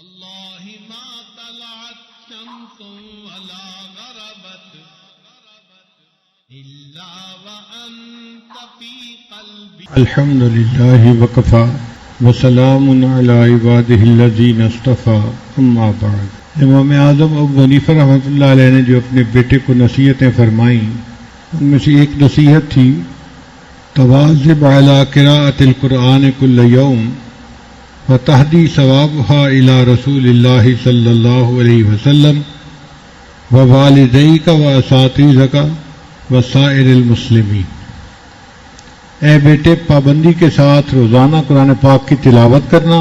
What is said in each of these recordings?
والله ما طلعت شمس ولا غربت إلا وأنت في قلبي. الحمد لله وكفى وسلام على عباده الذين اصطفى اما بعد. امام اعظم ابو حنیفہ رحمۃ اللہ علیہ نے جو اپنے بیٹے کو نصیحتیں فرمائیں ان میں سے ایک نصیحت تھی تواظب علی قراءۃ القرآن کل یوم وتہدی ثوابها الی رسول اللہ صلی اللہ علیہ وسلم ووالدیک واساتذک وسائر المسلمین. اے بیٹے پابندی کے ساتھ روزانہ قرآن پاک کی تلاوت کرنا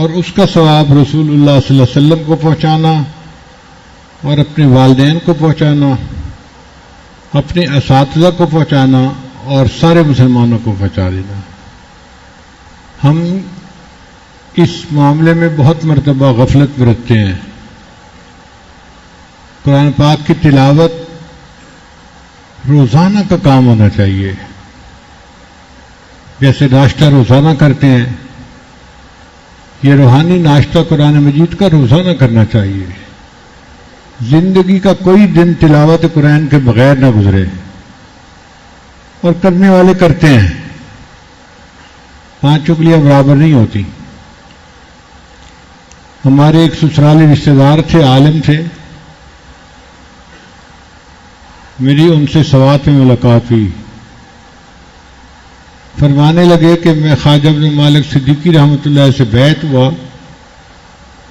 اور اس کا ثواب رسول اللہ صلی اللہ علیہ وسلم کو پہنچانا اور اپنے والدین کو پہنچانا، اپنے اساتذہ کو پہنچانا اور سارے مسلمانوں کو پہنچا دینا. ہم اس معاملے میں بہت مرتبہ غفلت برتتے ہیں. قرآن پاک کی تلاوت روزانہ کا کام ہونا چاہیے. جیسے ناشتہ روزانہ کرتے ہیں، یہ روحانی ناشتہ قرآن مجید کا روزانہ کرنا چاہیے. زندگی کا کوئی دن تلاوت قرآن کے بغیر نہ گزرے، اور کرنے والے کرتے ہیں. 5 انگلیاں برابر نہیں ہوتی. ہمارے ایک سسرالی رشتے دار تھے، عالم تھے. میری ان سے سوات میں ملاقات ہوئی. فرمانے لگے کہ میں خواجہ بن مالک صدیقی رحمۃ اللہ سے بیعت ہوا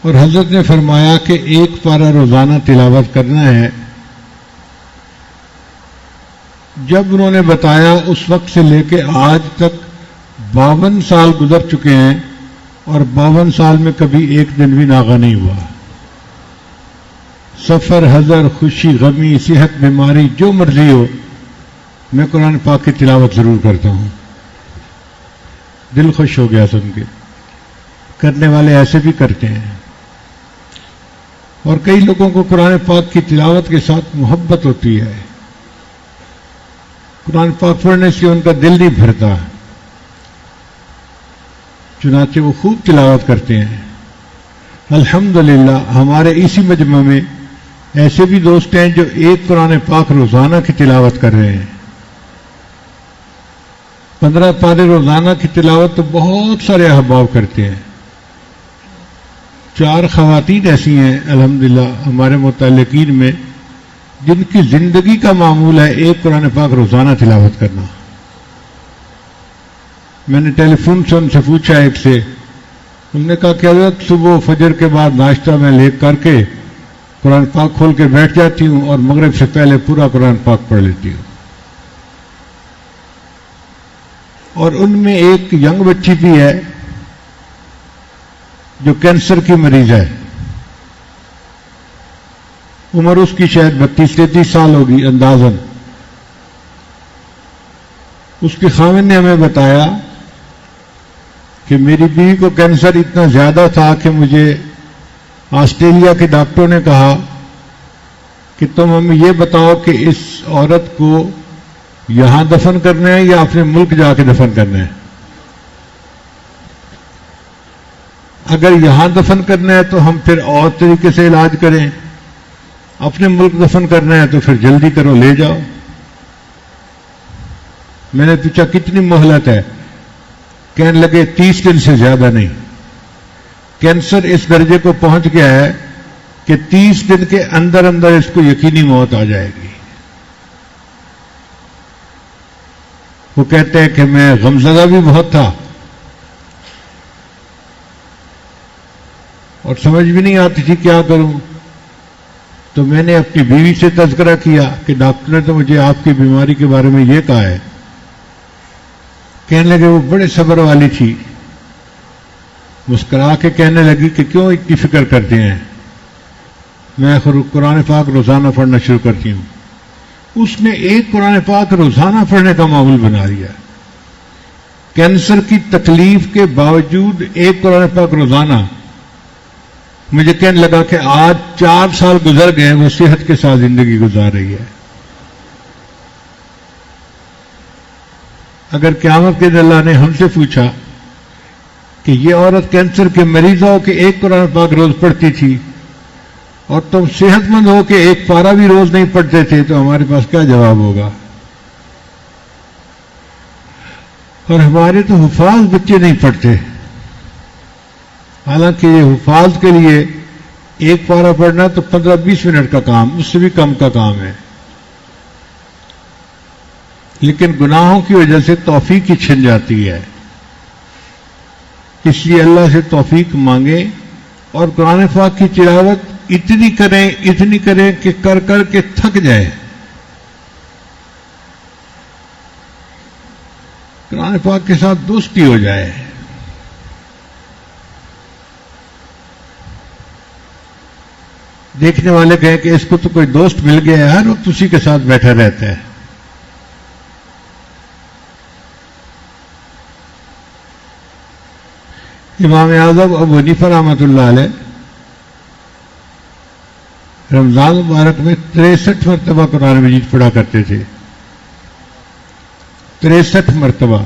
اور حضرت نے فرمایا کہ 1 پارہ روزانہ تلاوت کرنا ہے. جب انہوں نے بتایا اس وقت سے لے کے آج تک 52 سال گزر چکے ہیں اور 52 سال میں کبھی ایک دن بھی ناغہ نہیں ہوا. سفر، حضر، خوشی، غمی، صحت، بیماری، جو مرضی ہو، میں قرآن پاک کی تلاوت ضرور کرتا ہوں. دل خوش ہو گیا سن کے. کرنے والے ایسے بھی کرتے ہیں. اور کئی لوگوں کو قرآن پاک کی تلاوت کے ساتھ محبت ہوتی ہے. قرآن پاک پڑھنے سے ان کا دل نہیں بھرتا، چنانچہ وہ خوب تلاوت کرتے ہیں. الحمدللہ ہمارے اسی مجمع میں ایسے بھی دوست ہیں جو 1 قرآن پاک روزانہ کی تلاوت کر رہے ہیں. 15 پارے روزانہ کی تلاوت تو بہت سارے احباب کرتے ہیں. 4 خواتین ایسی ہیں الحمدللہ ہمارے متعلقین میں جن کی زندگی کا معمول ہے 1 قرآن پاک روزانہ تلاوت کرنا. میں نے ٹیلی فون سے ان سے پوچھا ایک سے، انہوں نے کہا کہ حضرت صبح فجر کے بعد ناشتہ میں لے کر کے قرآن پاک کھول کے بیٹھ جاتی ہوں اور مغرب سے پہلے پورا قرآن پاک پڑھ لیتی ہوں. اور ان میں ایک ینگ بچی بھی ہے جو کینسر کی مریض ہے. عمر اس کی شاید 32-33 سال ہوگی اندازاً. اس کے خاوند نے ہمیں بتایا کہ میری بیوی کو کینسر اتنا زیادہ تھا کہ مجھے آسٹریلیا کے ڈاکٹروں نے کہا کہ تم ہمیں یہ بتاؤ کہ اس عورت کو یہاں دفن کرنا ہے یا اپنے ملک جا کے دفن کرنا ہے. اگر یہاں دفن کرنا ہے تو ہم پھر اور طریقے سے علاج کریں، اپنے ملک دفن کرنا ہے تو پھر جلدی کرو لے جاؤ. میں نے پوچھا کتنی مہلت ہے؟ کہنے لگے 30 دن سے زیادہ نہیں. کینسر اس درجے کو پہنچ گیا ہے کہ 30 دن کے اندر اندر اس کو یقینی موت آ جائے گی. وہ کہتے ہیں کہ میں غمزدہ بھی بہت تھا اور سمجھ بھی نہیں آتی تھی کیا کروں. تو میں نے اپنی بیوی سے تذکرہ کیا کہ ڈاکٹر نے تو مجھے آپ کی بیماری کے بارے میں یہ کہا ہے. کہنے لگے وہ بڑے صبر والی تھی، مسکرا کے کہنے لگی کہ کیوں اتنی فکر کرتے ہیں، میں قرآن پاک روزانہ پڑھنا شروع کرتی ہوں. اس نے 1 قرآن پاک روزانہ پڑھنے کا معمول بنا دیا. کینسر کی تکلیف کے باوجود 1 قرآن پاک روزانہ. مجھے کہنے لگا کہ آج 4 سال گزر گئے، وہ صحت کے ساتھ زندگی گزار رہی ہے. اگر قیامت کے دن اللہ نے ہم سے پوچھا کہ یہ عورت کینسر کے مریض ہو کہ ایک قرآن پاک روز پڑھتی تھی اور تم صحت مند ہو کہ ایک پارہ بھی روز نہیں پڑھتے تھے، تو ہمارے پاس کیا جواب ہوگا؟ اور ہمارے تو حفاظ بچے نہیں پڑھتے، حالانکہ یہ حفاظ کے لیے ایک پارہ پڑھنا تو 15-20 منٹ کا کام، اس سے بھی کم کا کام ہے، لیکن گناہوں کی وجہ سے توفیق ہی چھن جاتی ہے۔ اس لیے اللہ سے توفیق مانگیں اور قرآن پاک کی تلاوت اتنی کریں کہ کر کر کے تھک جائیں۔ قرآن پاک کے ساتھ دوستی ہو جائے۔ دیکھنے والے کہیں کہ اس کو تو کوئی دوست مل گیا ہے، ہر وقت اسی کے ساتھ بیٹھا رہتا ہے۔ امام اعظم ابو حنیفہ رحمۃ اللہ علیہ رمضان مبارک میں 63 مرتبہ قرآن مجید پڑھا کرتے تھے، 63 مرتبہ،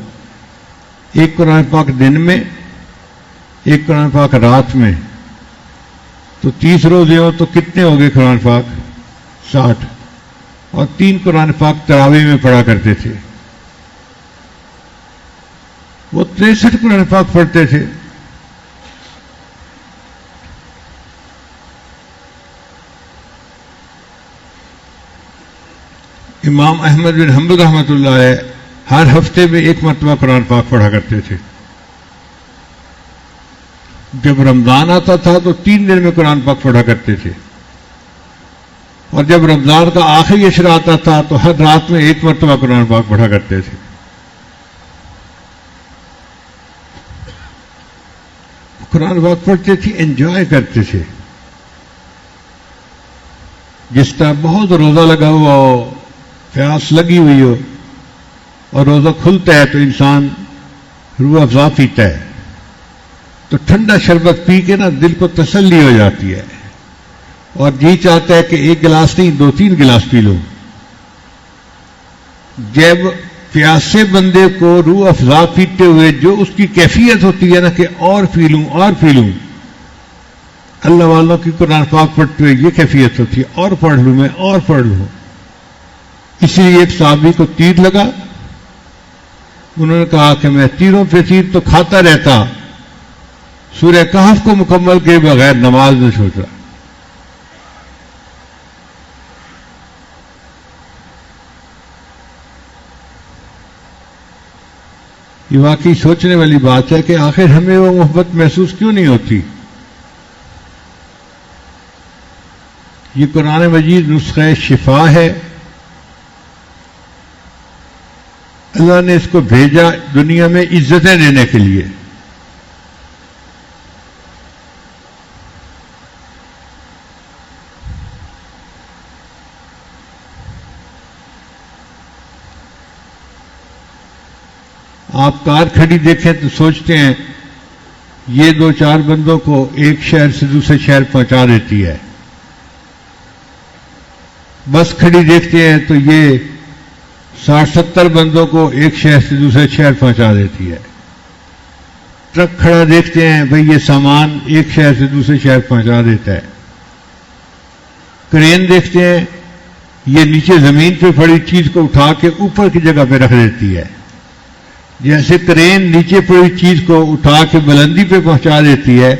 ایک قرآن پاک دن میں، ایک قرآن پاک رات میں، تو 30 روزے ہو تو کتنے ہو گئے قرآن پاک؟ 60، اور 3 قرآن پاک تراویح میں پڑھا کرتے تھے۔ وہ 63 قرآن پاک پڑھتے تھے۔ امام احمد بن حنبل رحمۃ اللہ علیہ ہر ہفتے میں 1 مرتبہ قرآن پاک پڑھا کرتے تھے۔ جب رمضان آتا تھا تو 3 دن میں قرآن پاک پڑھا کرتے تھے، اور جب رمضان کا آخری عشرہ آتا تھا تو ہر رات میں 1 مرتبہ قرآن پاک پڑھا کرتے تھے۔ قرآن پاک پڑھتے تھے، انجوائے کرتے تھے، جس طرح بہت روزہ لگا ہوا ہو، پیاس لگی ہوئی ہو اور روزہ کھلتا ہے تو انسان روح افزا پیتا ہے، تو ٹھنڈا شربت پی کے نا دل کو تسلی ہو جاتی ہے، اور جی چاہتا ہے کہ 1 گلاس نہیں 2-3 گلاس پی لوں۔ جب پیاسے بندے کو روح افزا پیتے ہوئے جو اس کی کیفیت ہوتی ہے نا کہ اور پی لوں اور پی لوں، اللہ والوں کی قرآن پاک پڑھتے ہوئے یہ کیفیت ہوتی ہے، اور پڑھ لوں میں، اور پڑھ لوں۔ اسی لیے ایک صحابی کو تیر لگا، انہوں نے کہا کہ میں تیروں پہ تیر تو کھاتا رہتا، سورہ کہف کو مکمل کے بغیر نماز نہ چھوڑتا۔ یہ واقعی سوچنے والی بات ہے کہ آخر ہمیں وہ محبت محسوس کیوں نہیں ہوتی؟ یہ قرآن مجید نسخہ شفا ہے، اللہ نے اس کو بھیجا دنیا میں عزتیں دینے کے لیے۔ آپ کار کھڑی دیکھیں تو سوچتے ہیں یہ 2-4 بندوں کو ایک شہر سے دوسرے شہر پہنچا دیتی ہے۔ بس کھڑی دیکھتے ہیں تو یہ 60-70 بندوں کو ایک شہر سے دوسرے شہر پہنچا دیتی ہے۔ ٹرک کھڑا دیکھتے ہیں، بھئی یہ سامان ایک شہر سے دوسرے شہر پہنچا دیتا ہے۔ کرین دیکھتے ہیں، یہ نیچے زمین پہ پڑی چیز کو اٹھا کے اوپر کی جگہ پہ رکھ دیتی ہے۔ جیسے کرین نیچے پڑی چیز کو اٹھا کے بلندی پہ پہنچا دیتی ہے،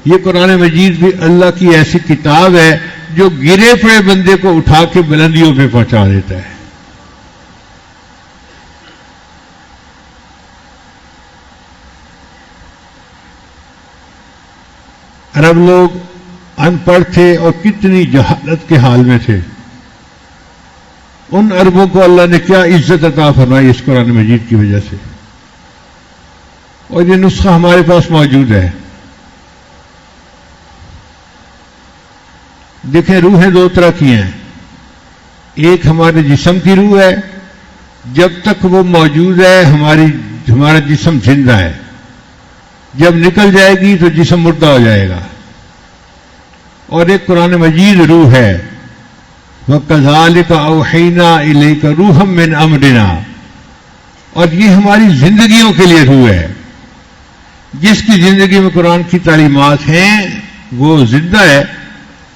یہ قرآن مجید بھی اللہ کی ایسی کتاب ہے جو گرے پڑے بندے کو اٹھا کے بلندیوں پہ پہنچا دیتا ہے۔ عرب لوگ ان پڑھ تھے اور کتنی جہالت کے حال میں تھے، ان عربوں کو اللہ نے کیا عزت عطا فرمائی اس قرآن مجید کی وجہ سے، اور یہ نسخہ ہمارے پاس موجود ہے۔ دیکھیں، روحیں 2 طرح کی ہیں، ایک ہمارے جسم کی روح ہے، جب تک وہ موجود ہے ہمارا جسم زندہ ہے، جب نکل جائے گی تو جسم مردہ ہو جائے گا۔ اور ایک قرآن مجید روح ہے، وَكَذَلِكَ أَوْحَيْنَا إِلَيْكَ رُوحًا مِّنْ أَمْرِنَا، اور یہ ہماری زندگیوں کے لیے روح ہے۔ جس کی زندگی میں قرآن کی تعلیمات ہیں وہ زندہ ہے،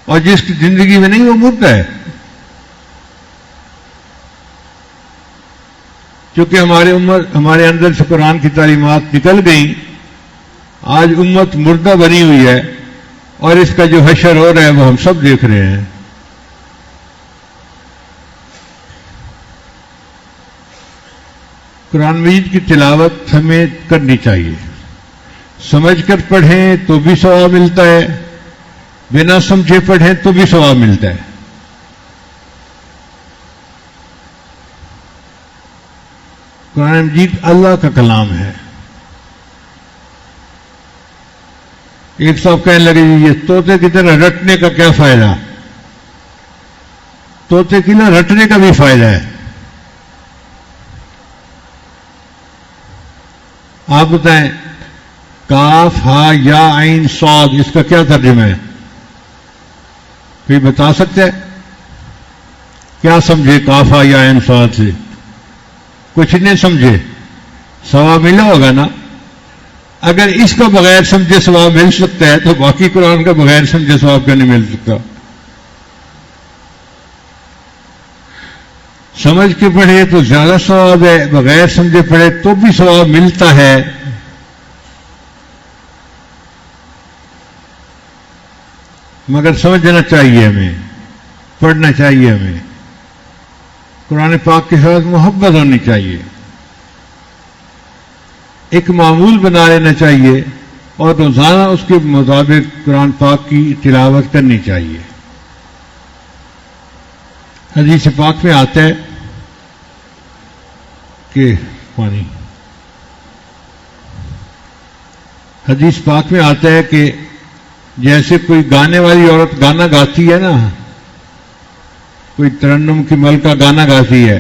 اور جس کی زندگی میں نہیں وہ مردہ ہے. چونکہ ہمارے اندر سے قرآن کی تعلیمات نکل گئیں، آج امت مردہ بنی ہوئی ہے، اور اس کا جو حشر ہو رہا ہے وہ ہم سب دیکھ رہے ہیں. قرآن مجید کی تلاوت ہمیں کرنی چاہیے. سمجھ کر پڑھیں تو بھی ثواب ملتا ہے، بنا سمجھے پڑھیں تو بھی ثواب ملتا ہے. قرآن مجید اللہ کا کلام ہے. ایک صاحب کہنے لگے یہ طوطے کی طرح رٹنے کا کیا فائدہ؟ طوطے کی نہ رٹنے کا بھی فائدہ ہے. آپ بتائیں کاف ہا یا عین صاد اس کا کیا ترجمہ ہے؟ کوئی بتا سکتا ہے؟ کیا سمجھے کاف ہا یا عین صاد سے؟ کچھ نہیں سمجھے. ثواب ملا ہوگا نا؟ اگر اس کا بغیر سمجھے ثواب مل سکتا ہے تو باقی قرآن کا بغیر سمجھے ثواب کیوں نہیں مل سکتا؟ سمجھ کے پڑھے تو زیادہ ثواب ہے، بغیر سمجھے پڑھے تو بھی ثواب ملتا ہے. مگر سمجھنا چاہیے ہمیں، پڑھنا چاہیے ہمیں. قرآن پاک کے ساتھ محبت ہونی چاہیے، ایک معمول بنا لینا چاہیے، اور روزانہ اس کے مطابق قرآن پاک کی تلاوت کرنی چاہیے. حدیث پاک میں آتا ہے کہ حدیث پاک میں آتا ہے کہ جیسے کوئی گانے والی عورت گانا گاتی ہے نا، کوئی ترنم کی ملکہ گانا گاتی ہے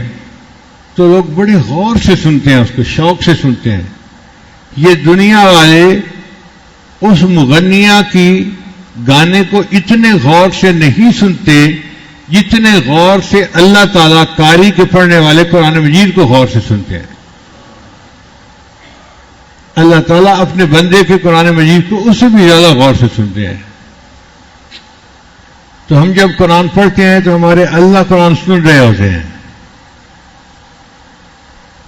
تو لوگ بڑے غور سے سنتے ہیں، اس کو شوق سے سنتے ہیں. یہ دنیا والے اس مغنیہ کی گانے کو اتنے غور سے نہیں سنتے جتنے غور سے اللہ تعالیٰ قاری کے پڑھنے والے قرآن مجید کو غور سے سنتے ہیں. اللہ تعالیٰ اپنے بندے کے قرآن مجید کو اس سے بھی زیادہ غور سے سنتے ہیں. تو ہم جب قرآن پڑھتے ہیں تو ہمارے اللہ قرآن سن رہے ہوتے ہیں،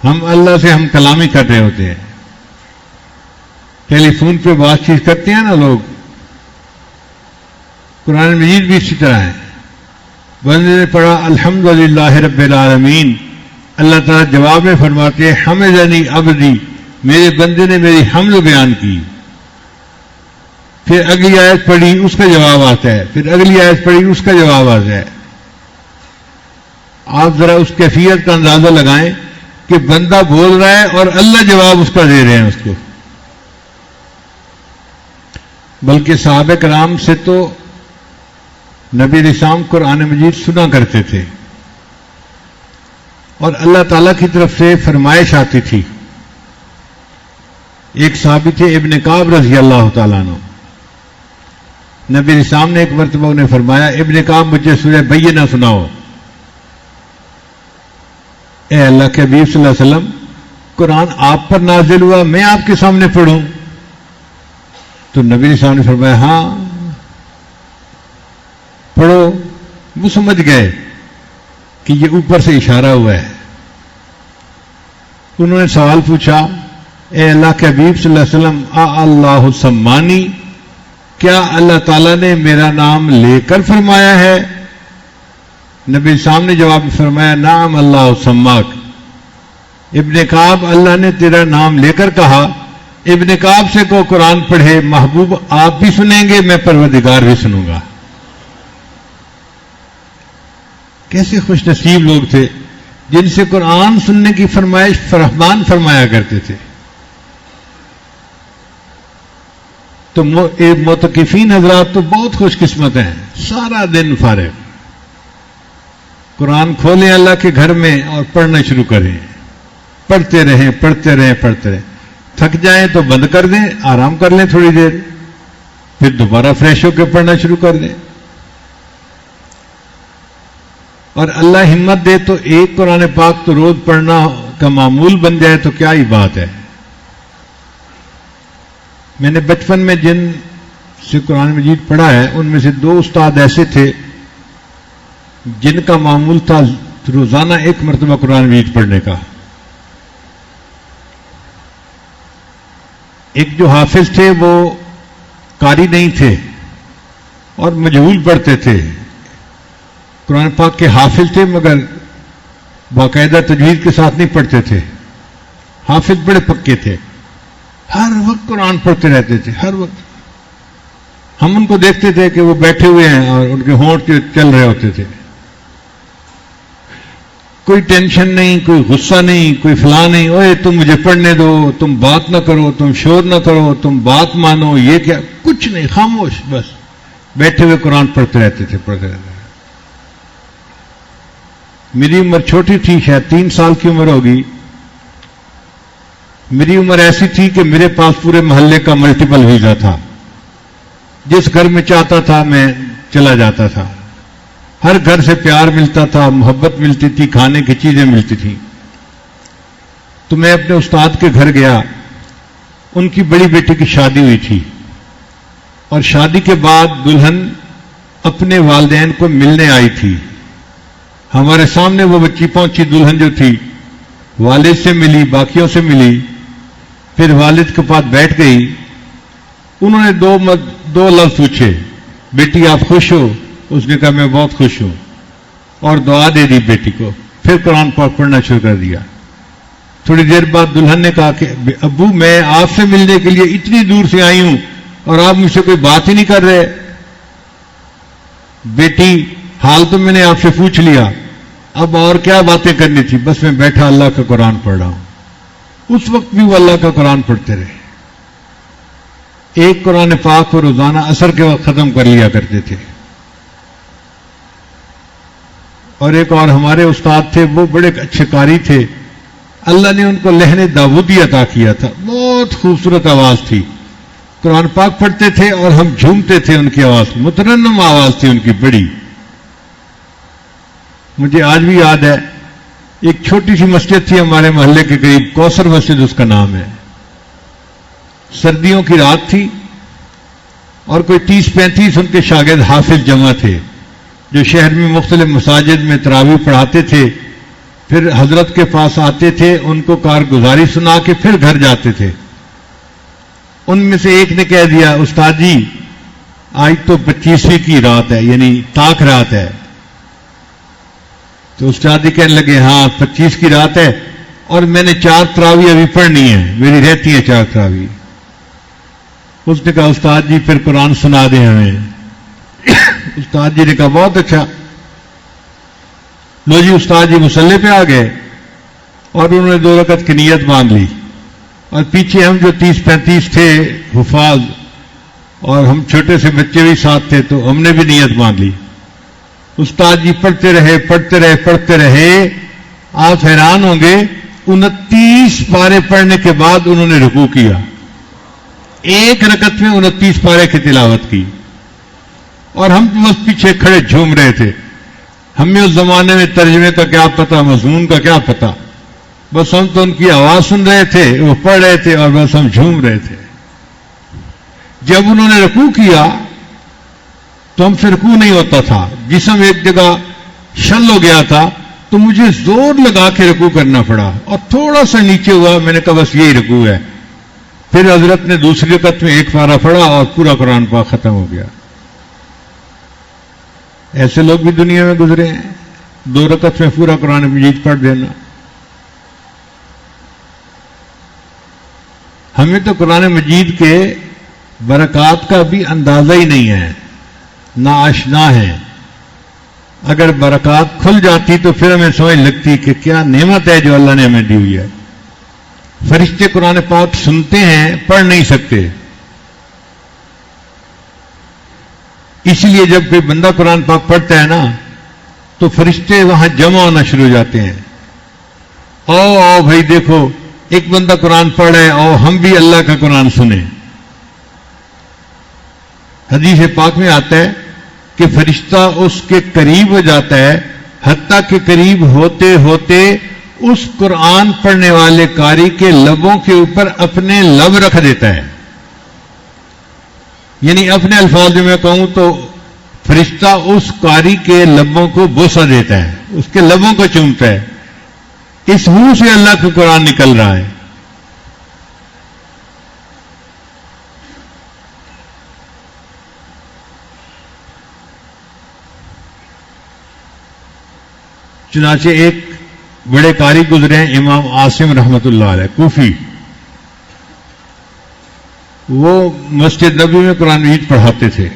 ہم اللہ سے ہم کلامی کر رہے ہوتے ہیں. ٹیلی فون پہ بات چیت کرتے ہیں نا لوگ، قرآن مجید بھی اسی طرح ہے. بندے نے پڑھا الحمدللہ رب العالمین، اللہ تعالیٰ جواب میں فرماتے ہیں حمدنی عبدی، میرے بندے نے میری حمد بیان کی. پھر اگلی آیت پڑھی اس کا جواب آتا ہے، پھر اگلی آیت پڑھی اس کا جواب آتا ہے. آپ ذرا اس کیفیت کا اندازہ لگائیں کہ بندہ بول رہا ہے اور اللہ جواب اس کا دے رہے ہیں اس کو. بلکہ صحابہ کرام سے تو نبی اسلام قرآن مجید سنا کرتے تھے اور اللہ تعالیٰ کی طرف سے فرمائش آتی تھی. ایک صحابی تھے ابن کعب رضی اللہ تعالیٰ عنہ. نبی اسلام نے ایک مرتبہ انہیں فرمایا ابن کعب مجھے سورہ بینہ سناؤ. اے اللہ کے حبیب صلی اللہ علیہ وسلم، قرآن آپ پر نازل ہوا، میں آپ کے سامنے پڑھوں؟ تو نبی اسلام نے فرمایا ہاں پڑھو. وہ سمجھ گئے کہ یہ اوپر سے اشارہ ہوا ہے. انہوں نے سوال پوچھا اے اللہ کے حبیب صلی اللہ علیہ وسلم اللہ سمانی، کیا اللہ تعالیٰ نے میرا نام لے کر فرمایا ہے؟ نبی اسلام نے جواب میں فرمایا نعم اللہ سماک. ابن کعب اللہ نے تیرا نام لے کر کہا. ابن کعب سے کو قرآن پڑھے محبوب آپ بھی سنیں گے، میں پروردگار بھی سنوں گا. کیسے خوش نصیب لوگ تھے جن سے قرآن سننے کی فرمائش رحمان فرمایا کرتے تھے. تو معتکفین حضرات تو بہت خوش قسمت ہیں، سارا دن فارغ قرآن کھولیں اللہ کے گھر میں اور پڑھنا شروع کریں. پڑھتے رہیں پڑھتے رہیں پڑھتے رہیں. تھک جائیں تو بند کر دیں، آرام کر لیں تھوڑی دیر، پھر دوبارہ فریش ہو کے پڑھنا شروع کر دیں. اور اللہ ہمت دے تو ایک قرآن پاک تو روز پڑھنا کا معمول بن جائے تو کیا ہی بات ہے. میں نے بچپن میں جن سے قرآن مجید پڑھا ہے ان میں سے 2 استاد ایسے تھے جن کا معمول تھا روزانہ 1 مرتبہ قرآن مجید پڑھنے کا. ایک جو حافظ تھے وہ قاری نہیں تھے اور مجہول پڑھتے تھے. قرآن پاک کے حافظ تھے مگر باقاعدہ تجوید کے ساتھ نہیں پڑھتے تھے. حافظ بڑے پکے تھے, ہر وقت قرآن پڑھتے رہتے تھے, ہر وقت. ہم ان کو دیکھتے تھے کہ وہ بیٹھے ہوئے ہیں اور ان کے ہونٹ چل رہے ہوتے تھے. کوئی ٹینشن نہیں, کوئی غصہ نہیں, کوئی فلاں نہیں, اوے تم مجھے پڑھنے دو, تم بات نہ کرو, تم شور نہ کرو, تم بات مانو, یہ کیا, کچھ نہیں, خاموش, بس بیٹھے ہوئے قرآن پڑھتے رہتے تھے, پڑھتے رہتے تھے. میری عمر چھوٹی تھی, شاید 3 سال کی عمر ہوگی. میری عمر ایسی تھی کہ میرے پاس پورے محلے کا ملٹیپل ویزا تھا. جس گھر میں چاہتا تھا میں چلا جاتا تھا. ہر گھر سے پیار ملتا تھا, محبت ملتی تھی, کھانے کی چیزیں ملتی تھیں. تو میں اپنے استاد کے گھر گیا. ان کی بڑی بیٹی کی شادی ہوئی تھی اور شادی کے بعد دلہن اپنے والدین کو ملنے آئی تھی. ہمارے سامنے وہ بچی پہنچی, دلہن جو تھی والد سے ملی, باقیوں سے ملی, پھر والد کے پاس بیٹھ گئی. انہوں نے 2 لفظ پوچھے, بیٹی آپ خوش ہو؟ اس نے کہا میں بہت خوش ہوں, اور دعا دے دی بیٹی کو. پھر قرآن پاک پڑھنا شروع کر دیا. تھوڑی دیر بعد دلہن نے کہا کہ ابو میں آپ سے ملنے کے لیے اتنی دور سے آئی ہوں اور آپ مجھ سے کوئی بات ہی نہیں کر رہے. بیٹی حال تو میں نے آپ سے پوچھ لیا, اب اور کیا باتیں کرنی تھی, بس میں بیٹھا اللہ کا قرآن پڑھ رہا ہوں. اس وقت بھی وہ اللہ کا قرآن پڑھتے رہے. ایک قرآن پاک کو روزانہ عصر کے وقت ختم کر لیا کرتے تھے. اور ایک اور ہمارے استاد تھے, وہ بڑے اچھے قاری تھے. اللہ نے ان کو لہن داودی عطا کیا تھا, بہت خوبصورت آواز تھی. قرآن پاک پڑھتے تھے اور ہم جھومتے تھے ان کی آواز, مترنم آواز تھی ان کی بڑی. مجھے آج بھی یاد ہے, ایک چھوٹی سی مسجد تھی ہمارے محلے کے قریب, کوثر مسجد اس کا نام ہے. سردیوں کی رات تھی اور کوئی 30-35 ان کے شاگرد حافظ جمع تھے جو شہر میں مختلف مساجد میں تراویح پڑھاتے تھے. پھر حضرت کے پاس آتے تھے, ان کو کارگزاری سنا کے پھر گھر جاتے تھے. ان میں سے ایک نے کہہ دیا, استاد جی آج تو 25ویں کی رات ہے, یعنی طاق رات ہے. تو استاد جی کہنے لگے ہاں 25 کی رات ہے اور میں نے 4 تراویح ابھی پڑھنی ہے, میری رہتی ہیں 4 تراویح. اس نے کہا استاد جی پھر قرآن سنا دیں ہمیں. استاد جی نے کہا بہت اچھا. لو جی استاد جی مصلی پہ آ گئے اور انہوں نے 2 رکعت کی نیت باندھ لی, اور پیچھے ہم جو 30-35 تھے حفاظ اور ہم چھوٹے سے بچے بھی ساتھ تھے تو ہم نے بھی نیت باندھ لی. استاد جی پڑھتے رہے پڑھتے رہے پڑھتے رہے. آپ حیران ہوں گے 29 پارے پڑھنے کے بعد انہوں نے رکوع کیا. 1 رکعت میں 29 پارے کی تلاوت کی اور ہم بس پیچھے کھڑے جھوم رہے تھے. ہمیں اس زمانے میں ترجمے کا کیا پتا, مضمون کا کیا پتا, بس ہم تو ان کی آواز سن رہے تھے, وہ پڑھ رہے تھے اور بس ہم جھوم رہے تھے. جب انہوں نے رکوع کیا تو ہم سے رکوع نہیں ہوتا تھا, جسم ایک جگہ شل ہو گیا تھا, تو مجھے زور لگا کے رکوع کرنا پڑا اور تھوڑا سا نیچے ہوا. میں نے کہا بس یہی رکوع ہے. پھر حضرت نے دوسری رکعت میں 1 پارہ پڑھا اور پورا قرآن پاک ختم ہو گیا. ایسے لوگ بھی دنیا میں گزرے ہیں, 2 رکعت میں پورا قرآن مجید پڑھ دینا. ہمیں تو قرآن مجید کے برکات کا بھی اندازہ ہی نہیں ہے, ناآشنا ہے. اگر برکات کھل جاتی تو پھر ہمیں سمجھ لگتی کہ کیا نعمت ہے جو اللہ نے ہمیں دی ہوئی ہے. فرشتے قرآن پاک سنتے ہیں, پڑھ نہیں سکتے. اسی لیے جب کوئی بندہ قرآن پاک پڑھتا ہے نا تو فرشتے وہاں جمع ہونا شروع ہو جاتے ہیں. آؤ بھائی دیکھو ایک بندہ قرآن پڑھ رہا ہے, آؤ ہم بھی اللہ کا قرآن سنیں. حدیث پاک میں آتا ہے کہ فرشتہ اس کے قریب ہو جاتا ہے, حتیٰ کہ قریب ہوتے ہوتے اس قرآن پڑھنے والے قاری کے لبوں کے اوپر اپنے لب رکھ دیتا ہے. یعنی اپنے الفاظ میں کہوں تو فرشتہ اس قاری کے لبوں کو بوسہ دیتا ہے، اس کے لبوں کو چومتا ہے، اس منہ سے اللہ کا قرآن نکل رہا ہے۔ چنانچہ ایک بڑے قاری گزرے ہیں امام عاصم رحمت اللہ علیہ کوفی، وہ مسجد نبوی میں قرآن مجید پڑھاتے تھے۔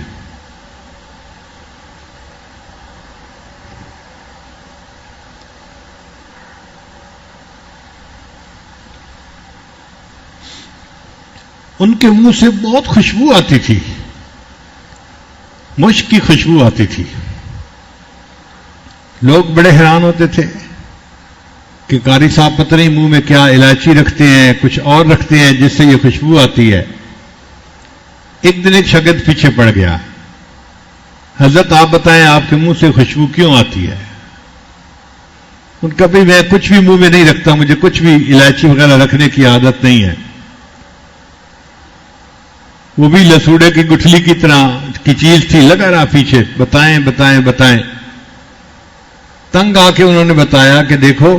ان کے منہ سے بہت خوشبو آتی تھی، مشک کی خوشبو آتی تھی۔ لوگ بڑے حیران ہوتے تھے کہ قاری صاحب پتہ نہیں منہ میں کیا الائچی رکھتے ہیں، کچھ اور رکھتے ہیں جس سے یہ خوشبو آتی ہے۔ ایک دن ایک شاگرد پیچھے پڑ گیا، حضرت آپ بتائیں آپ کے منہ سے خوشبو کیوں آتی ہے؟ ان کا بھی میں کچھ بھی منہ میں نہیں رکھتا، مجھے کچھ بھی الائچی وغیرہ رکھنے کی عادت نہیں ہے۔ وہ بھی لسوڑے کی گٹھلی کی طرح کی چیز تھی، لگا رہا پیچھے، بتائیں بتائیں بتائیں۔ تنگ آ کے انہوں نے بتایا کہ دیکھو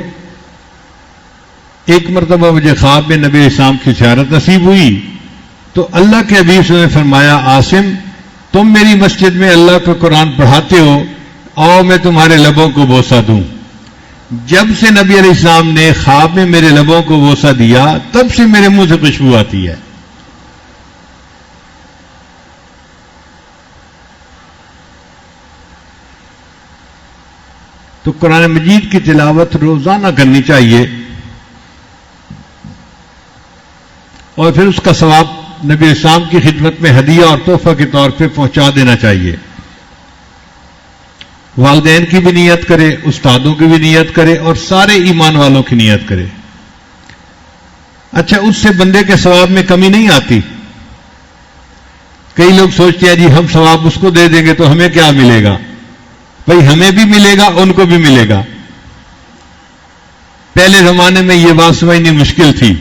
ایک مرتبہ مجھے خواب میں نبی اسلام کی زیارت نصیب ہوئی تو اللہ کے حبیب صلی اللہ علیہ وسلم نے فرمایا عاصم تم میری مسجد میں اللہ کا قرآن پڑھاتے ہو، آؤ میں تمہارے لبوں کو بوسہ دوں۔ جب سے نبی علیہ السلام نے خواب میں میرے لبوں کو بوسہ دیا تب سے میرے منہ سے خوشبو آتی ہے۔ تو قرآن مجید کی تلاوت روزانہ کرنی چاہیے اور پھر اس کا ثواب نبی اسلام کی خدمت میں ہدیہ اور تحفہ کے طور پہ پہنچا دینا چاہیے۔ والدین کی بھی نیت کرے، استادوں کی بھی نیت کرے اور سارے ایمان والوں کی نیت کرے۔ اچھا اس سے بندے کے ثواب میں کمی نہیں آتی۔ کئی لوگ سوچتے ہیں جی ہم ثواب اس کو دے دیں گے تو ہمیں کیا ملے گا؟ بھائی ہمیں بھی ملے گا، ان کو بھی ملے گا۔ پہلے زمانے میں یہ بات سمجھنی مشکل تھی،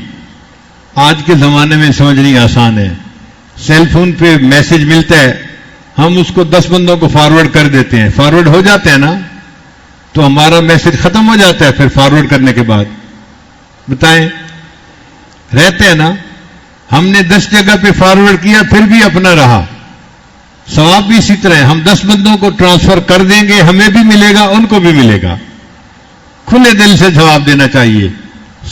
آج کے زمانے میں سمجھنی آسان ہے۔ سیل فون پہ میسج ملتا ہے، ہم اس کو 10 بندوں کو فارورڈ کر دیتے ہیں، فارورڈ ہو جاتے ہیں نا تو ہمارا میسج ختم ہو جاتا ہے۔ پھر فارورڈ کرنے کے بعد بتائیں رہتے ہیں نا، ہم نے 10 جگہ پہ فارورڈ کیا پھر بھی اپنا رہا۔ ثواب بھی اسی طرح ہے، ہم 10 بندوں کو ٹرانسفر کر دیں گے، ہمیں بھی ملے گا، ان کو بھی ملے گا۔ کھلے دل سے ثواب دینا چاہیے۔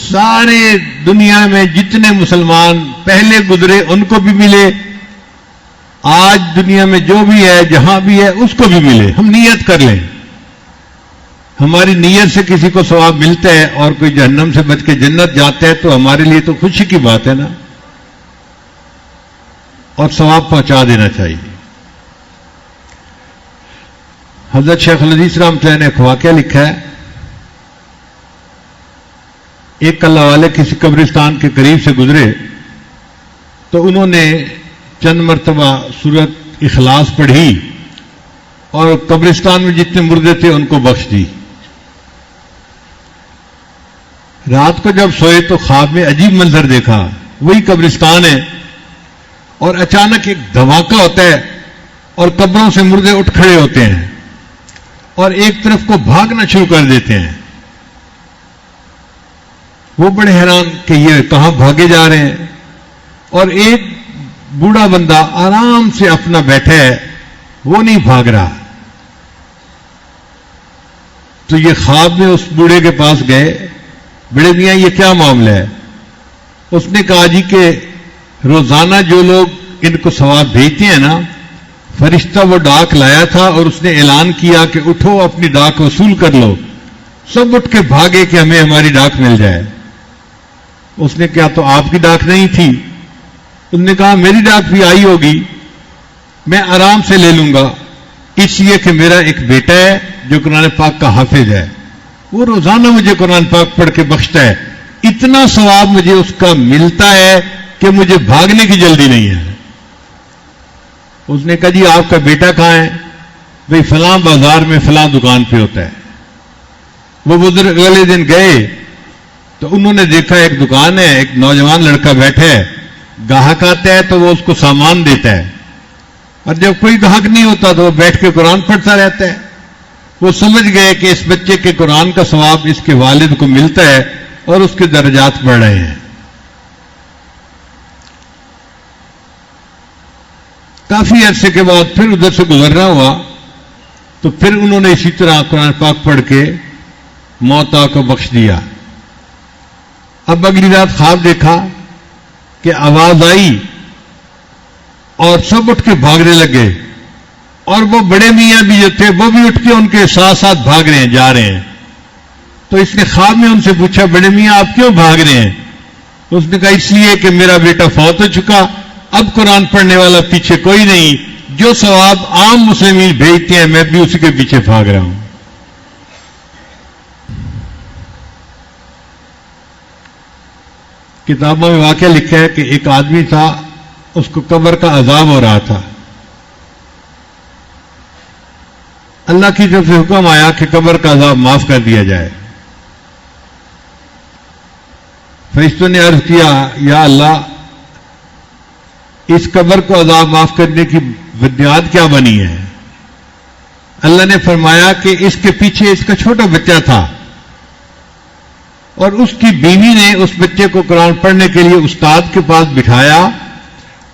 سارے دنیا میں جتنے مسلمان پہلے گزرے ان کو بھی ملے، آج دنیا میں جو بھی ہے جہاں بھی ہے اس کو بھی ملے۔ ہم نیت کر لیں، ہماری نیت سے کسی کو ثواب ملتا ہے اور کوئی جہنم سے بچ کے جنت جاتا ہے تو ہمارے لیے تو خوشی کی بات ہے نا، اور ثواب پہنچا دینا چاہیے۔ حضرت شیخ الحدیث رحمۃ اللہ نے ایک واقعہ لکھا ہے، ایک اللہ والے کسی قبرستان کے قریب سے گزرے تو انہوں نے چند مرتبہ سورت اخلاص پڑھی اور قبرستان میں جتنے مردے تھے ان کو بخش دی۔ رات کو جب سوئے تو خواب میں عجیب منظر دیکھا، وہی قبرستان ہے اور اچانک ایک دھماکہ ہوتا ہے اور قبروں سے مردے اٹھ کھڑے ہوتے ہیں اور ایک طرف کو بھاگنا شروع کر دیتے ہیں۔ وہ بڑے حیران کہ یہ کہاں بھاگے جا رہے ہیں، اور ایک بوڑھا بندہ آرام سے اپنا بیٹھا ہے، وہ نہیں بھاگ رہا۔ تو یہ خواب میں اس بوڑھے کے پاس گئے، بڑے میاں یہ کیا معاملہ ہے؟ اس نے کہا جی کہ روزانہ جو لوگ ان کو ثواب بھیجتے ہیں نا، فرشتہ وہ ڈاک لایا تھا اور اس نے اعلان کیا کہ اٹھو اپنی ڈاک وصول کر لو۔ سب اٹھ کے بھاگے کہ ہمیں ہماری ڈاک مل جائے۔ اس نے کہا تو آپ کی ڈاک نہیں تھی؟ اس نے کہا میری ڈاک بھی آئی ہوگی، میں آرام سے لے لوں گا، اس لیے کہ میرا ایک بیٹا ہے جو قرآن پاک کا حافظ ہے، وہ روزانہ مجھے قرآن پاک پڑھ کے بخشتا ہے، اتنا ثواب مجھے اس کا ملتا ہے کہ مجھے بھاگنے کی جلدی نہیں ہے۔ اس نے کہا جی آپ کا بیٹا کہاں ہے؟ بھئی فلاں بازار میں فلاں دکان پہ ہوتا ہے۔ وہ بزرگ اگلے دن گئے تو انہوں نے دیکھا ایک دکان ہے، ایک نوجوان لڑکا بیٹھا ہے، گاہک آتا ہے تو وہ اس کو سامان دیتا ہے، اور جب کوئی گاہک نہیں ہوتا تو وہ بیٹھ کے قرآن پڑھتا رہتا ہے. وہ سمجھ گئے کہ اس بچے کے قرآن کا ثواب اس کے والد کو ملتا ہے اور اس کے درجات بڑھ رہے ہیں. کافی عرصے کے بعد پھر ادھر سے گزرنا ہوا تو پھر انہوں نے اسی طرح قرآن پاک پڑھ کے موتا کو بخش دیا. اب اگلی رات خواب دیکھا کہ آواز آئی اور سب اٹھ کے بھاگنے لگے, اور وہ بڑے میاں بھی جو تھے وہ بھی اٹھ کے ان کے ساتھ ساتھ بھاگ رہے ہیں, جا رہے ہیں. تو اس نے خواب میں ان سے پوچھا, بڑے میاں آپ کیوں بھاگ رہے ہیں؟ تو اس نے کہا اس لیے کہ میرا بیٹا فوت ہو چکا, اب قرآن پڑھنے والا پیچھے کوئی نہیں, جو ثواب عام مسلمین بھیجتے ہیں میں بھی اسی کے پیچھے بھاگ رہا ہوں. کتابوں میں واقعہ لکھا ہے کہ ایک آدمی تھا, اس کو قبر کا عذاب ہو رہا تھا. اللہ کی طرف سے حکم آیا کہ قبر کا عذاب معاف کر دیا جائے. فرشتوں نے عرض کیا, یا اللہ اس قبر کو عذاب معاف کرنے کی بنیاد کیا بنی ہے؟ اللہ نے فرمایا کہ اس کے پیچھے اس کا چھوٹا بچہ تھا اور اس کی بیوی نے اس بچے کو قرآن پڑھنے کے لیے استاد کے پاس بٹھایا.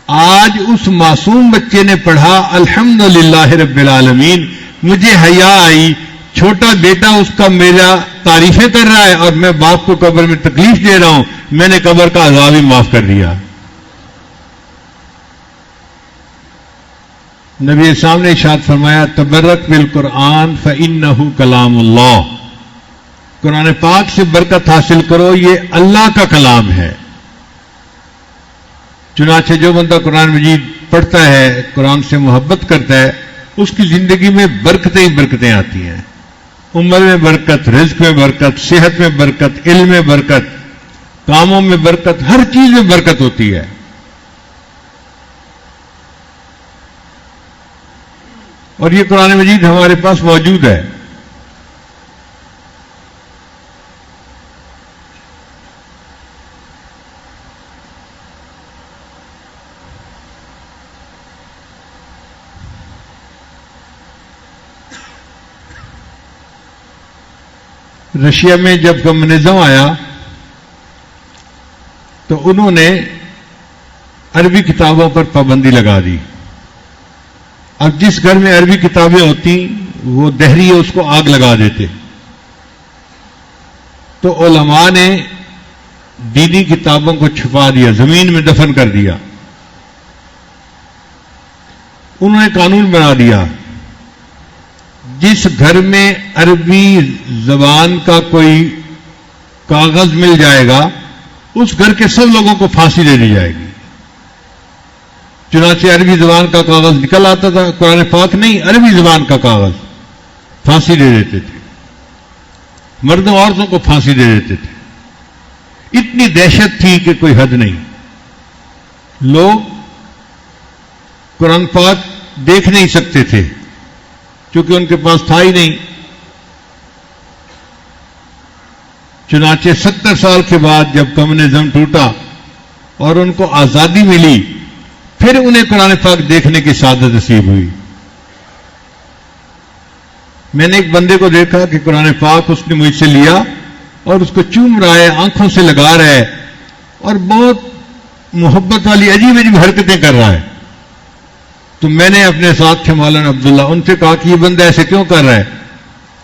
آج اس معصوم بچے نے پڑھا الحمدللہ رب العالمین, مجھے حیا آئی, چھوٹا بیٹا اس کا میرا تعریفیں کر رہا ہے اور میں باپ کو قبر میں تکلیف دے رہا ہوں, میں نے قبر کا عذاب ہی معاف کر دیا. نبی اسلام نے ارشاد فرمایا, تبرک بالقرآن فإنہ کلام اللہ, قرآن پاک سے برکت حاصل کرو, یہ اللہ کا کلام ہے. چنانچہ جو بندہ قرآن مجید پڑھتا ہے, قرآن سے محبت کرتا ہے, اس کی زندگی میں برکتیں ہی برکتیں آتی ہیں. عمر میں برکت, رزق میں برکت, صحت میں برکت, علم میں برکت, کاموں میں برکت, ہر چیز میں برکت ہوتی ہے. اور یہ قرآن مجید ہمارے پاس موجود ہے. رشیا میں جب کمیونزم آیا تو انہوں نے عربی کتابوں پر پابندی لگا دی. اب جس گھر میں عربی کتابیں ہوتی وہ دہریے اس کو آگ لگا دیتے. تو علماء نے دینی کتابوں کو چھپا دیا, زمین میں دفن کر دیا. انہوں نے قانون بنا دیا, جس گھر میں عربی زبان کا کوئی کاغذ مل جائے گا اس گھر کے سب لوگوں کو پھانسی دے دی جائے گی. چنانچہ عربی زبان کا کاغذ نکل آتا تھا, قرآن پاک نہیں, عربی زبان کا کاغذ, پھانسی دے دیتے تھے. مردوں عورتوں کو پھانسی دے دیتے تھے. اتنی دہشت تھی کہ کوئی حد نہیں. لوگ قرآن پاک دیکھ نہیں سکتے تھے کیونکہ ان کے پاس تھا ہی نہیں. چنانچہ 70 سال کے بعد جب کمیونزم ٹوٹا اور ان کو آزادی ملی, پھر انہیں قرآن پاک دیکھنے کی سعادت نصیب ہوئی. میں نے ایک بندے کو دیکھا کہ قرآن پاک اس نے مجھ سے لیا اور اس کو چوم رہا ہے, آنکھوں سے لگا رہا ہے اور بہت محبت والی عجیب عجیب حرکتیں کر رہا ہے. تو میں نے اپنے ساتھ تھے مولانا عبداللہ, ان سے کہا کہ یہ بندہ ایسے کیوں کر رہا ہے؟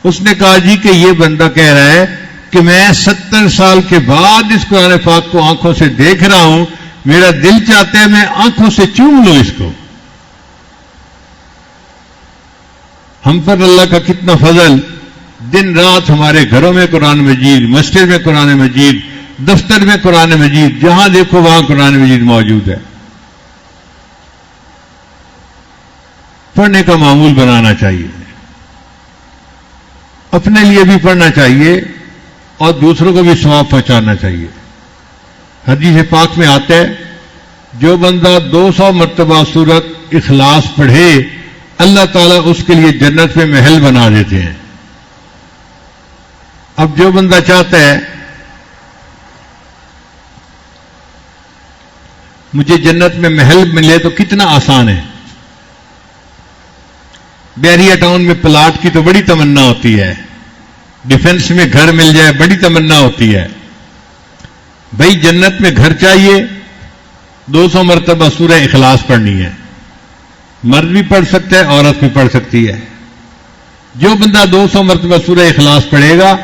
اس نے کہا جی کہ یہ بندہ کہہ رہا ہے کہ میں 70 سال کے بعد اس قرآن پاک کو آنکھوں سے دیکھ رہا ہوں, میرا دل چاہتا ہے میں آنکھوں سے چوم لوں اس کو. ہم پر اللہ کا کتنا فضل, دن رات ہمارے گھروں میں قرآن مجید, مسجد میں قرآن مجید, دفتر میں قرآن مجید, جہاں دیکھو وہاں قرآن مجید موجود ہے. پڑھنے کا معمول بنانا چاہیے, اپنے لیے بھی پڑھنا چاہیے اور دوسروں کو بھی ثواب پہنچانا چاہیے. حدیث پاک میں آتا ہے جو بندہ 200 مرتبہ سورت اخلاص پڑھے اللہ تعالیٰ اس کے لیے جنت میں محل بنا دیتے ہیں. اب جو بندہ چاہتا ہے مجھے جنت میں محل ملے تو کتنا آسان ہے. بیریا ٹاؤن میں پلاٹ کی تو بڑی تمنا ہوتی ہے، ڈیفنس میں گھر مل جائے بڑی تمنا ہوتی ہے. بھائی جنت میں گھر چاہیے، 200 مرتبہ سورہ اخلاص پڑھنی ہے. مرد بھی پڑھ سکتا ہے، عورت بھی پڑھ سکتی ہے. جو بندہ 200 مرتبہ سورہ اخلاص پڑھے گا،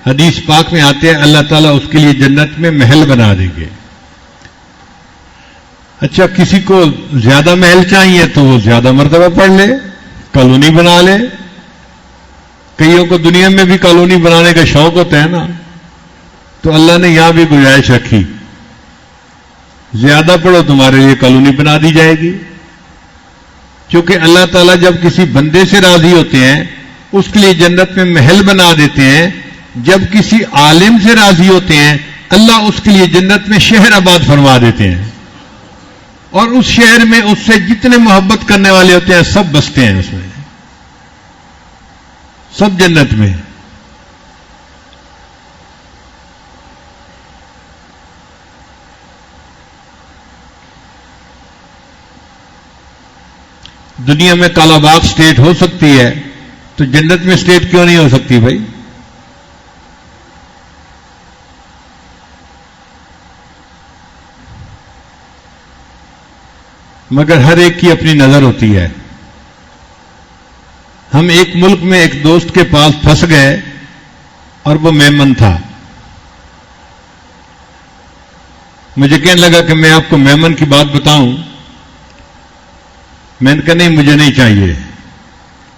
حدیث پاک میں آتے ہیں اللہ تعالیٰ اس کے لیے جنت میں محل بنا دیں گے. اچھا کسی کو زیادہ محل چاہیے تو وہ زیادہ مرتبہ پڑھ لے، کالونی بنا لے. کئیوں کو دنیا میں بھی کالونی بنانے کا شوق ہوتا ہے نا، تو اللہ نے یہاں بھی گنجائش رکھی، زیادہ پڑھو تمہارے لیے کالونی بنا دی جائے گی. کیونکہ اللہ تعالیٰ جب کسی بندے سے راضی ہوتے ہیں اس کے لیے جنت میں محل بنا دیتے ہیں. جب کسی عالم سے راضی ہوتے ہیں اللہ اس کے لیے جنت میں شہر آباد فرما دیتے ہیں، اور اس شہر میں اس سے جتنے محبت کرنے والے ہوتے ہیں سب بستے ہیں، اس میں سب جنت میں. دنیا میں کالا باغ اسٹیٹ ہو سکتی ہے تو جنت میں اسٹیٹ کیوں نہیں ہو سکتی بھائی؟ مگر ہر ایک کی اپنی نظر ہوتی ہے. ہم ایک ملک میں ایک دوست کے پاس پھنس گئے اور وہ میمن تھا. مجھے کہنے لگا کہ میں آپ کو میمن کی بات بتاؤں. میں نے کہا نہیں مجھے نہیں چاہیے،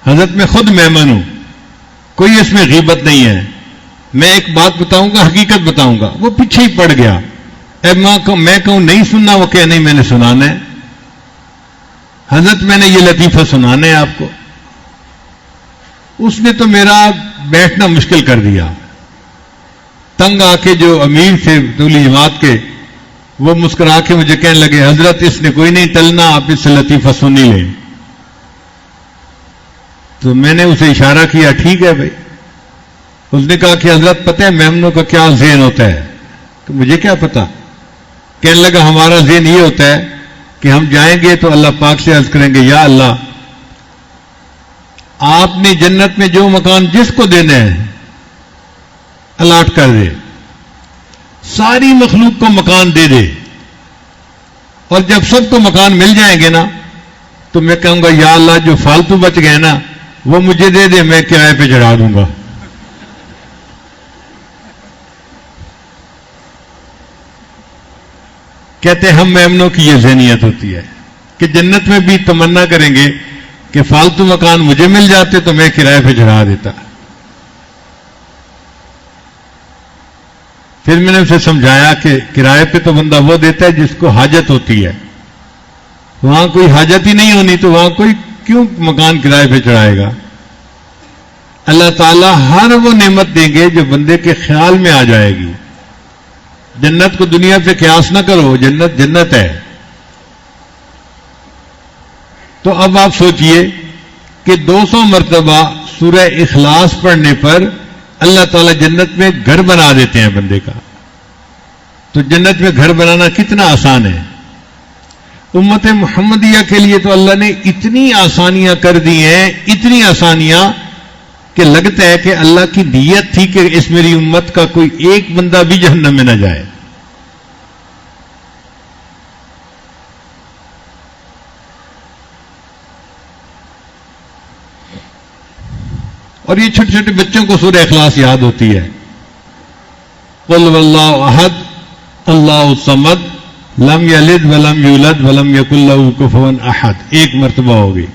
حضرت میں خود میمن ہوں، کوئی اس میں غیبت نہیں ہے. میں ایک بات بتاؤں گا، حقیقت بتاؤں گا. وہ پیچھے ہی پڑ گیا. میں کہوں نہیں سننا، وہ کہ نہیں میں نے سنانا ہے. حضرت میں نے یہ لطیفہ سنانا ہے آپ کو. اس نے تو میرا بیٹھنا مشکل کر دیا. تنگ آ کے جو امیر تھے تولی جماعت کے، وہ مسکرا کے مجھے کہنے لگے حضرت اس نے کوئی نہیں ٹلنا، آپ اس سے لطیفہ سن ہی لیں. تو میں نے اسے اشارہ کیا ٹھیک ہے بھائی. اس نے کہا کہ حضرت پتہ ہے میمنوں کا کیا ذہن ہوتا ہے؟ تو مجھے کیا پتا. کہنے لگا ہمارا ذہن یہ ہوتا ہے کہ ہم جائیں گے تو اللہ پاک سے عرض کریں گے یا اللہ آپ نے جنت میں جو مکان جس کو دینا ہے الاٹ کر دے، ساری مخلوق کو مکان دے دے. اور جب سب کو مکان مل جائیں گے نا تو میں کہوں گا یا اللہ جو فالتو بچ گئے نا وہ مجھے دے دے، میں کرائے پہ چڑھا دوں گا. کہتے ہم میمنوں کی یہ ذہنیت ہوتی ہے کہ جنت میں بھی تمنا کریں گے کہ فالتو مکان مجھے مل جاتے تو میں کرائے پہ چڑھا دیتا. پھر میں نے اسے سمجھایا کہ کرائے پہ تو بندہ وہ دیتا ہے جس کو حاجت ہوتی ہے. وہاں کوئی حاجت ہی نہیں ہونی تو وہاں کوئی کیوں مکان کرائے پہ چڑھائے گا. اللہ تعالیٰ ہر وہ نعمت دیں گے جو بندے کے خیال میں آ جائے گی. جنت کو دنیا پہ قیاس نہ کرو، جنت جنت ہے. تو اب آپ سوچئے کہ 200 مرتبہ سورہ اخلاص پڑھنے پر اللہ تعالیٰ جنت میں گھر بنا دیتے ہیں بندے کا. تو جنت میں گھر بنانا کتنا آسان ہے. امت محمدیہ کے لیے تو اللہ نے اتنی آسانیاں کر دی ہیں، اتنی آسانیاں کہ لگتا ہے کہ اللہ کی نیت تھی کہ اس میری امت کا کوئی ایک بندہ بھی جہنم میں نہ جائے. اور یہ چھوٹے چھوٹے بچوں کو سورہ اخلاص یاد ہوتی ہے. قل واللہ احد اللہ الصمد لم یلد ولم یولد ولم یکن لہ کفوا احد. ایک مرتبہ ہوگی.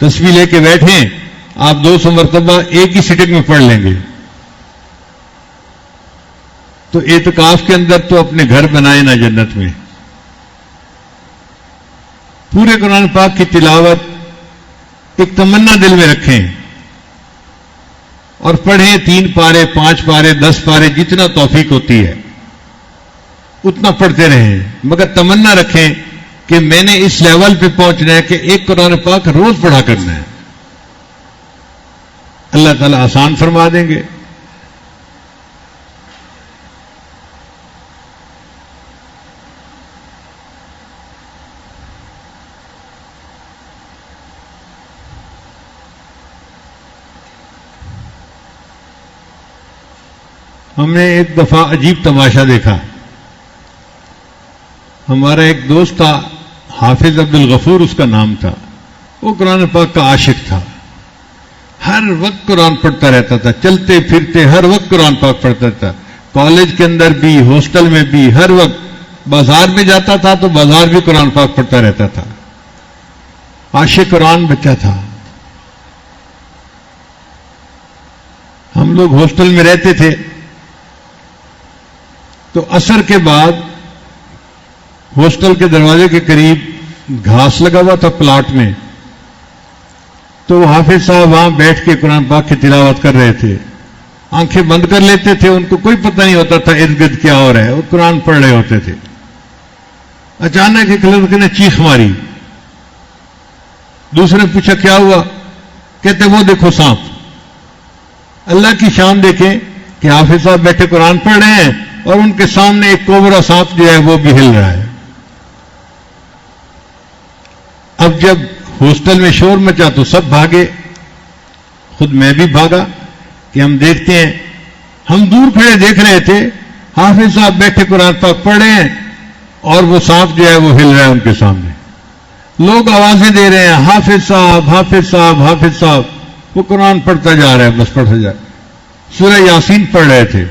تسبیح لے کے بیٹھیں آپ 200 مرتبہ ایک ہی سٹنگ میں پڑھ لیں گے. تو اعتکاف کے اندر تو اپنے گھر بنائے نا جنت میں. پورے قرآن پاک کی تلاوت ایک تمنا دل میں رکھیں اور پڑھیں. 3 پارے 5 پارے 10 پارے جتنا توفیق ہوتی ہے اتنا پڑھتے رہیں. مگر تمنا رکھیں کہ میں نے اس لیول پہ پہنچنا ہے کہ ایک قرآن پاک روز پڑھا کرنا ہے. اللہ تعالیٰ آسان فرما دیں گے. ہم نے ایک دفعہ عجیب تماشا دیکھا. ہمارا ایک دوست تھا, حافظ عبد الغفور اس کا نام تھا. وہ قرآن پاک کا عاشق تھا. ہر وقت قرآن پڑھتا رہتا تھا, چلتے پھرتے ہر وقت قرآن پاک پڑھتا تھا. کالج کے اندر بھی, ہاسٹل میں بھی, ہر وقت. بازار میں جاتا تھا تو بازار بھی قرآن پاک پڑھتا رہتا تھا. عاشق قرآن بچہ تھا. ہم لوگ ہاسٹل میں رہتے تھے تو عصر کے بعد ہاسٹل کے دروازے کے قریب گھاس لگا ہوا تھا پلاٹ میں, تو وہ حافظ صاحب وہاں بیٹھ کے قرآن پاک کی تلاوت کر رہے تھے. آنکھیں بند کر لیتے تھے, ان کو کوئی پتہ نہیں ہوتا تھا ارد گرد کیا ہو رہا ہے, وہ قرآن پڑھ رہے ہوتے تھے. اچانک ایک لڑکے نے چیخ ماری. دوسرے نے پوچھا کیا ہوا؟ کہتے وہ دیکھو سانپ. اللہ کی شان دیکھیں کہ حافظ صاحب بیٹھے قرآن پڑھ رہے ہیں اور ان کے سامنے ایک کوبرا سانپ جو ہے وہ بھی ہل رہا ہے. اب جب ہاسٹل میں شور مچا تو سب بھاگے, خود میں بھی بھاگا کہ ہم دیکھتے ہیں. ہم دور کھڑے دیکھ رہے تھے, حافظ صاحب بیٹھے قرآن پاک پڑھ رہے ہیں اور وہ سانپ جو ہے وہ ہل رہا ہے ان کے سامنے. لوگ آوازیں دے رہے ہیں حافظ صاحب حافظ صاحب حافظ صاحب. وہ قرآن پڑھتا جا رہا ہے, بس پڑھتا جا رہا ہے. سورہ یاسین پڑھ رہے تھے.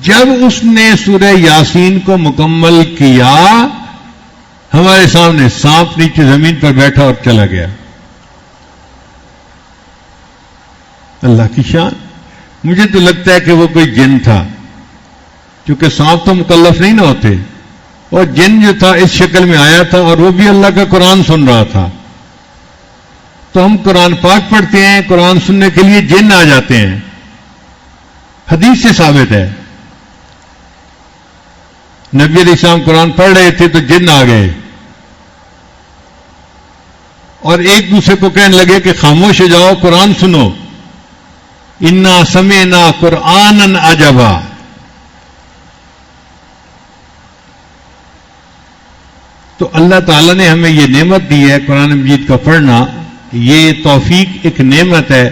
جب اس نے سورہ یاسین کو مکمل کیا, ہمارے سامنے سانپ نیچے زمین پر بیٹھا اور چلا گیا. اللہ کی شان. مجھے تو لگتا ہے کہ وہ کوئی جن تھا, کیونکہ سانپ تو مکلف نہیں نہ ہوتے, اور جن جو تھا اس شکل میں آیا تھا اور وہ بھی اللہ کا قرآن سن رہا تھا. تو ہم قرآن پاک پڑھتے ہیں, قرآن سننے کے لیے جن آ جاتے ہیں. حدیث سے ثابت ہے. نبی علیہ السلام قرآن پڑھ رہے تھے تو جن آ گئے اور ایک دوسرے کو کہنے لگے کہ خاموش ہو جاؤ, قرآن سنو. انا سمعنا قرآنا عجبا. تو اللہ تعالیٰ نے ہمیں یہ نعمت دی ہے قرآن مجید کا پڑھنا. یہ توفیق ایک نعمت ہے,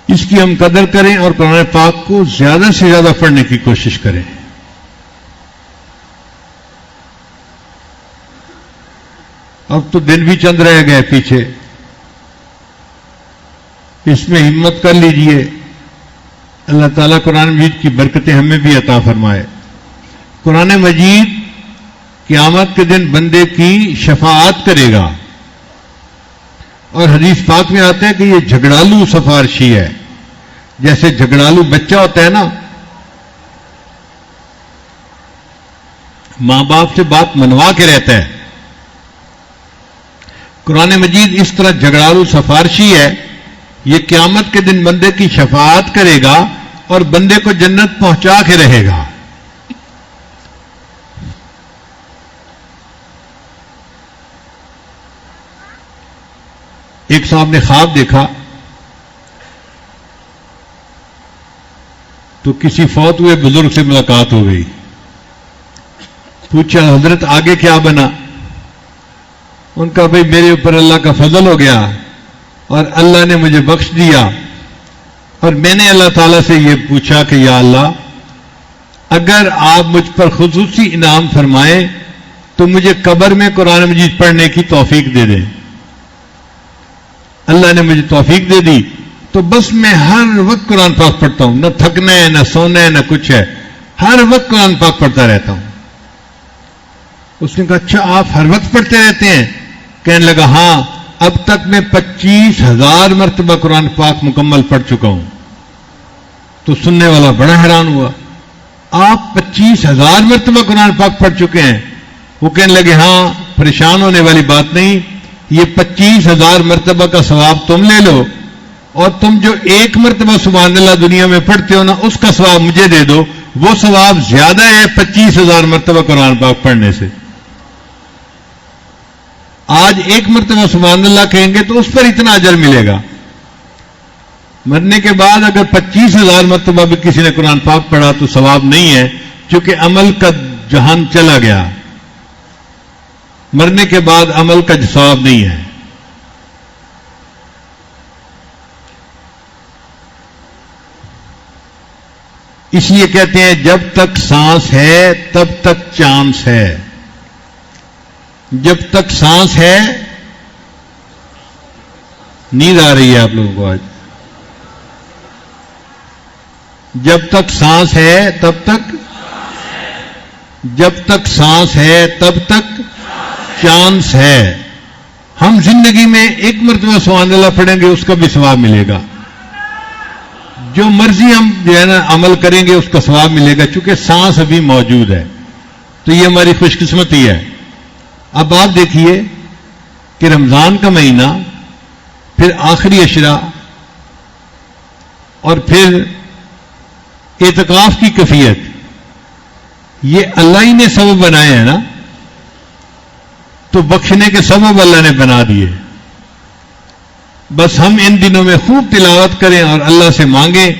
اس کی ہم قدر کریں اور قرآن پاک کو زیادہ سے زیادہ پڑھنے کی کوشش کریں. اب تو دن بھی چند رہ گئے پیچھے, اس میں ہمت کر لیجئے. اللہ تعالیٰ قرآن مجید کی برکتیں ہمیں بھی عطا فرمائے. قرآن مجید قیامت کے دن بندے کی شفاعت کرے گا, اور حدیث پاک میں آتا ہے کہ یہ جھگڑالو سفارشی ہے. جیسے جھگڑالو بچہ ہوتا ہے نا, ماں باپ سے بات منوا کے رہتا ہے, قرآن مجید اس طرح جھگڑالو سفارشی ہے. یہ قیامت کے دن بندے کی شفاعت کرے گا اور بندے کو جنت پہنچا کے رہے گا. ایک صاحب نے خواب دیکھا تو کسی فوت ہوئے بزرگ سے ملاقات ہو گئی. پوچھا حضرت آگے کیا بنا؟ ان کا بھائی میرے اوپر اللہ کا فضل ہو گیا اور اللہ نے مجھے بخش دیا, اور میں نے اللہ تعالیٰ سے یہ پوچھا کہ یا اللہ, اگر آپ مجھ پر خصوصی انعام فرمائیں تو مجھے قبر میں قرآن مجید پڑھنے کی توفیق دے دیں. اللہ نے مجھے توفیق دے دی تو بس میں ہر وقت قرآن پاک پڑھتا ہوں, نہ تھکنا ہے نہ سونا ہے نہ کچھ ہے, ہر وقت قرآن پاک پڑھتا رہتا ہوں. اس نے کہا اچھا آپ ہر وقت پڑھتے رہتے ہیں؟ کہنے لگا ہاں, اب تک میں 25,000 مرتبہ قرآن پاک مکمل پڑھ چکا ہوں. تو سننے والا بڑا حیران ہوا, آپ 25,000 مرتبہ قرآن پاک پڑھ چکے ہیں؟ وہ کہنے لگے ہاں, پریشان ہونے والی بات نہیں, یہ 25,000 مرتبہ کا ثواب تم لے لو, اور تم جو ایک مرتبہ سبحان اللہ دنیا میں پڑھتے ہو نا, اس کا ثواب مجھے دے دو. وہ ثواب زیادہ ہے 25,000 مرتبہ قرآن پاک پڑھنے سے. آج ایک مرتبہ سبحان اللہ کہیں گے تو اس پر اتنا اجر ملے گا. مرنے کے بعد اگر 25,000 مرتبہ بھی کسی نے قرآن پاک پڑھا تو ثواب نہیں ہے, کیونکہ عمل کا جہان چلا گیا. مرنے کے بعد عمل کا ثواب نہیں ہے. اس لیے کہتے ہیں جب تک سانس ہے تب تک چانس ہے. جب تک سانس ہے. نیند آ رہی ہے آپ لوگوں کو آج؟ جب تک سانس ہے تب تک، جب تک سانس ہے تب تک چانس ہے. ہم زندگی میں ایک مرتبہ سبحان اللہ پڑھیں گے اس کا بھی ثواب ملے گا. جو مرضی ہم جو ہے نا عمل کریں گے اس کا ثواب ملے گا، چونکہ سانس ابھی موجود ہے. تو یہ ہماری خوش قسمتی ہے. اب آپ دیکھیے کہ رمضان کا مہینہ، پھر آخری عشرہ، اور پھر اعتکاف کی کیفیت، یہ اللہ ہی نے سبب بنائے ہیں نا. تو بخشنے کے سبب اللہ نے بنا دیے. بس ہم ان دنوں میں خوب تلاوت کریں اور اللہ سے مانگیں،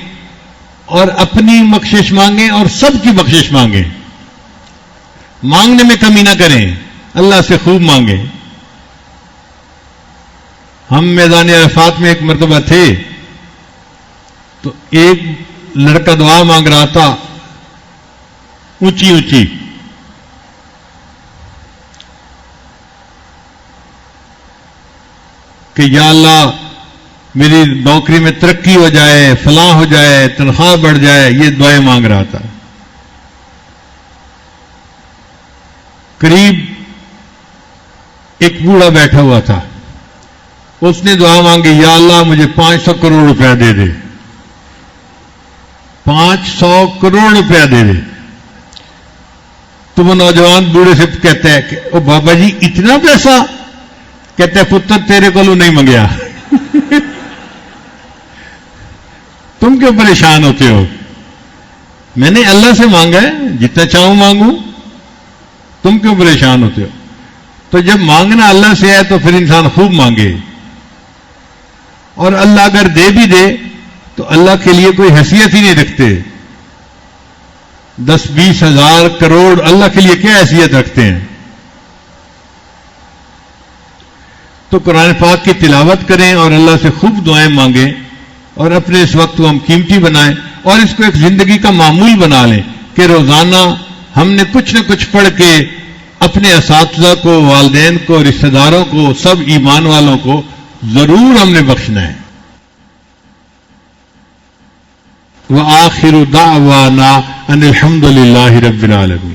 اور اپنی بخشش مانگیں اور سب کی بخشش مانگیں. مانگنے میں کمی نہ کریں، اللہ سے خوب مانگیں. ہم میدان عرفات میں ایک مرتبہ تھے تو ایک لڑکا دعا مانگ رہا تھا اونچی اونچی. کہ یا اللہ میری نوکری میں ترقی ہو جائے، فلاں ہو جائے، تنخواہ بڑھ جائے، یہ دعائیں مانگ رہا تھا. قریب ایک بوڑھا بیٹھا ہوا تھا، اس نے دعا مانگی یا اللہ مجھے 500 کروڑ روپیہ دے دے، 500 کروڑ روپیہ دے دے. تو وہ نوجوان بوڑھے سے کہتا ہے کہ او بابا جی اتنا پیسہ؟ کہتے ہیں پتر تیرے کو نہیں منگیا. تم کیوں پریشان ہوتے ہو؟ میں نے اللہ سے مانگا ہے، جتنا چاہوں مانگوں، تم کیوں پریشان ہوتے ہو؟ تو جب مانگنا اللہ سے ہے تو پھر انسان خوب مانگے. اور اللہ اگر دے بھی دے تو اللہ کے لیے کوئی حیثیت ہی نہیں رکھتے. 10-20 ہزار کروڑ اللہ کے لیے کیا حیثیت رکھتے ہیں؟ تو قرآن پاک کی تلاوت کریں اور اللہ سے خوب دعائیں مانگیں، اور اپنے اس وقت کو ہم قیمتی بنائیں، اور اس کو ایک زندگی کا معمول بنا لیں کہ روزانہ ہم نے کچھ نہ کچھ پڑھ کے اپنے اساتذہ کو، والدین کو، رشتہ داروں کو، سب ایمان والوں کو ضرور ہم نے بخشنا ہے. وآخر دعوانا ان الحمد للہ رب العالمین.